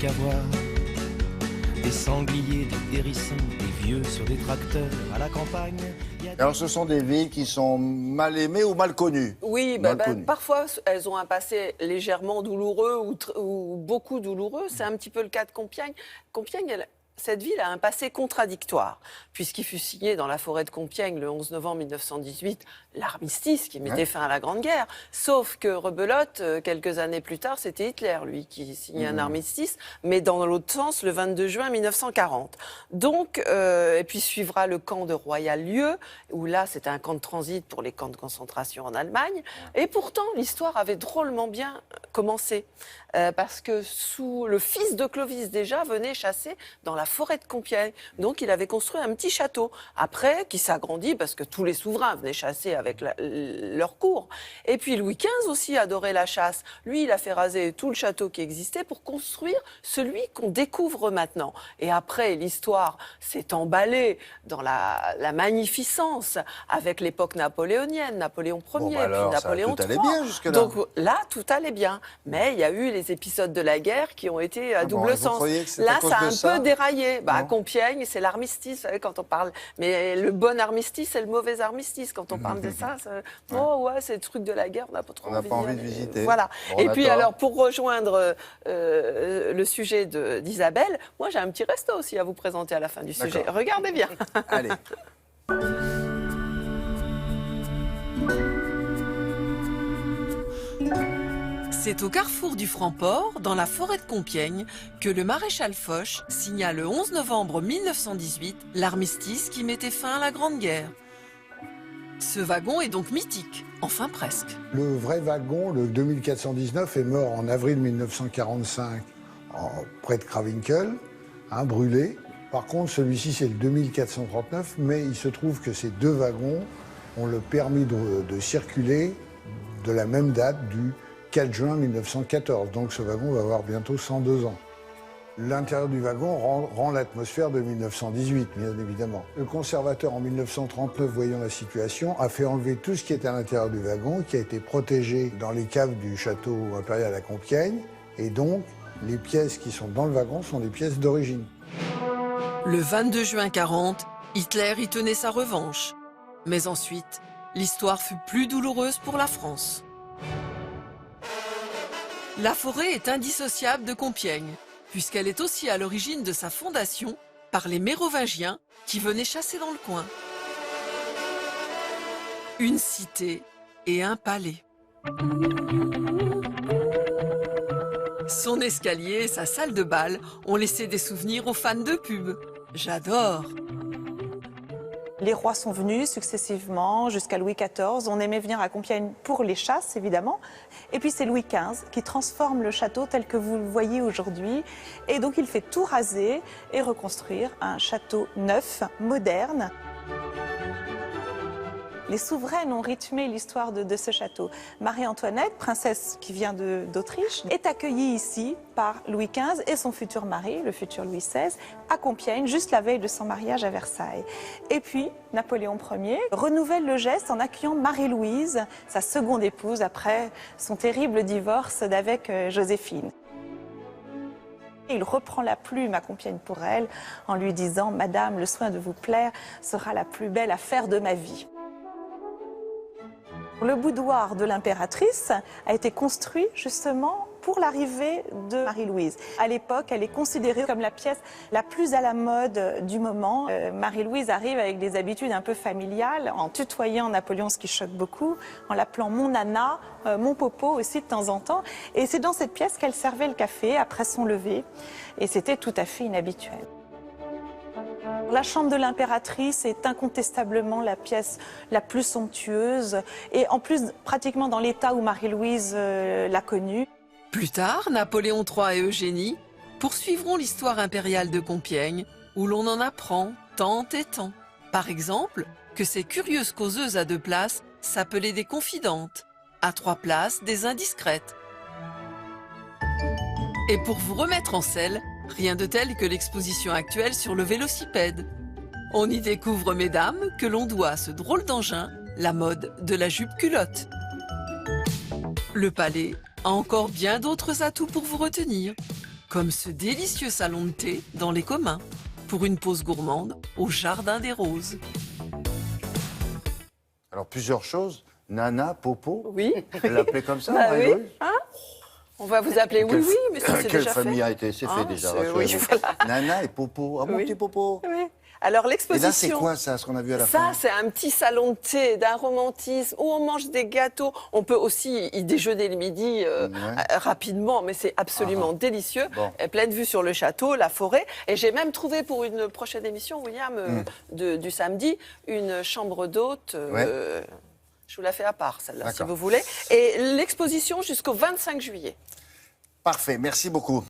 qu'à voir. Des sangliers, des hérissons, des vieux sur des tracteurs à la campagne. Alors ce sont des villes qui sont mal aimées ou mal connues? Oui, parfois elles ont un passé légèrement douloureux ou beaucoup douloureux. C'est un petit peu le cas de Compiègne. Cette ville a un passé contradictoire, puisqu'il fut signé dans la forêt de Compiègne le 11 novembre 1918 l'armistice qui mettait fin à la Grande Guerre. Sauf que rebelote, quelques années plus tard, c'était Hitler, lui, qui signait un armistice, mais dans l'autre sens, le 22 juin 1940. Donc, et puis suivra le camp de Royal-Lieu, où là, c'était un camp de transit pour les camps de concentration en Allemagne. Et pourtant, l'histoire avait drôlement bien commencé. Parce que le fils de Clovis déjà venait chasser dans la forêt de Compiègne. Donc il avait construit un petit château. Après, qui s'agrandit parce que tous les souverains venaient chasser avec leur cour. Et puis Louis XV aussi adorait la chasse. Lui, il a fait raser tout le château qui existait pour construire celui qu'on découvre maintenant. Et après, l'histoire s'est emballée dans la magnificence avec l'époque napoléonienne, Napoléon Ier, puis Napoléon III. Tout allait bien jusque-là. Donc là, tout allait bien. Mais il y a eu les épisodes de la guerre qui ont été à double sens. Là, ça a un peu déraillé. À Compiègne, c'est l'armistice, vous savez, quand on parle. Mais le bon armistice et le mauvais armistice, quand on parle de ça, c'est le truc de la guerre, on n'a pas trop envie de visiter. Voilà. Et puis alors, pour rejoindre le sujet d'Isabelle, moi j'ai un petit resto aussi à vous présenter à la fin du sujet. Regardez bien. Allez. C'est au carrefour du Franc-Port, dans la forêt de Compiègne, que le maréchal Foch signa le 11 novembre 1918 l'armistice qui mettait fin à la Grande Guerre. Ce wagon est donc mythique, enfin presque. Le vrai wagon, le 2419, est mort en avril 1945 près de Cravinkel, brûlé. Par contre, celui-ci, c'est le 2439, mais il se trouve que ces deux wagons ont le permis de circuler de la même date du 4 juin 1914, donc ce wagon va avoir bientôt 102 ans. L'intérieur du wagon rend l'atmosphère de 1918, bien évidemment. Le conservateur, en 1939, voyant la situation, a fait enlever tout ce qui était à l'intérieur du wagon, qui a été protégé dans les caves du château impérial à Compiègne, et donc les pièces qui sont dans le wagon sont des pièces d'origine. Le 22 juin 40, Hitler y tenait sa revanche. Mais ensuite, l'histoire fut plus douloureuse pour la France. La forêt est indissociable de Compiègne, puisqu'elle est aussi à l'origine de sa fondation par les Mérovingiens qui venaient chasser dans le coin. Une cité et un palais. Son escalier et sa salle de bal ont laissé des souvenirs aux fans de pub. J'adore! Les rois sont venus successivement jusqu'à Louis XIV. On aimait venir à Compiègne pour les chasses, évidemment. Et puis c'est Louis XV qui transforme le château tel que vous le voyez aujourd'hui. Et donc il fait tout raser et reconstruire un château neuf, moderne. Les souveraines ont rythmé l'histoire de ce château. Marie-Antoinette, princesse qui vient d'Autriche, est accueillie ici par Louis XV et son futur mari, le futur Louis XVI, à Compiègne, juste la veille de son mariage à Versailles. Et puis, Napoléon Ier renouvelle le geste en accueillant Marie-Louise, sa seconde épouse, après son terrible divorce d'avec Joséphine. Il reprend la plume à Compiègne pour elle, en lui disant « Madame, le soin de vous plaire sera la plus belle affaire de ma vie ». Le boudoir de l'impératrice a été construit justement pour l'arrivée de Marie-Louise. À l'époque, elle est considérée comme la pièce la plus à la mode du moment. Marie-Louise arrive avec des habitudes un peu familiales, en tutoyant Napoléon, ce qui choque beaucoup, en l'appelant mon nana, mon popo aussi de temps en temps. Et c'est dans cette pièce qu'elle servait le café après son lever. Et c'était tout à fait inhabituel. La chambre de l'impératrice est incontestablement la pièce la plus somptueuse et en plus pratiquement dans l'état où Marie-Louise l'a connue. Plus tard, Napoléon III et Eugénie poursuivront l'histoire impériale de Compiègne où l'on en apprend tant et tant. Par exemple, que ces curieuses causeuses à 2 places s'appelaient des confidentes, à 3 places des indiscrètes. Et pour vous remettre en selle, rien de tel que l'exposition actuelle sur le vélocipède. On y découvre, mesdames, que l'on doit à ce drôle d'engin la mode de la jupe culotte. Le palais a encore bien d'autres atouts pour vous retenir. Comme ce délicieux salon de thé dans les communs, pour une pause gourmande au Jardin des Roses. Alors, plusieurs choses. Nana, Popo. Oui. Elle l'appelait comme ça, Bah Marie-Louise oui. On va vous appeler Quelle- oui, mais ça c'est Quelle déjà famille fait. a été? C'est Ah, fait déjà, c'est- rassurez-vous. oui, voilà. Nana et Popo. Ah, mon Oui. petit Popo. Oui. Alors Et l'exposition. là, c'est quoi ça, ce qu'on a vu à la Ça, fin? c'est un petit salon de thé, d'un romantisme, où on mange des gâteaux. On peut aussi y déjeuner le midi rapidement, mais c'est absolument délicieux. Bon. Et pleine vue sur le château, la forêt. Et j'ai même trouvé pour une prochaine émission, William, du samedi, une chambre d'hôte. Je vous la fais à part, celle-là, si D'accord. vous voulez. Et l'exposition jusqu'au 25 juillet. Parfait, merci beaucoup.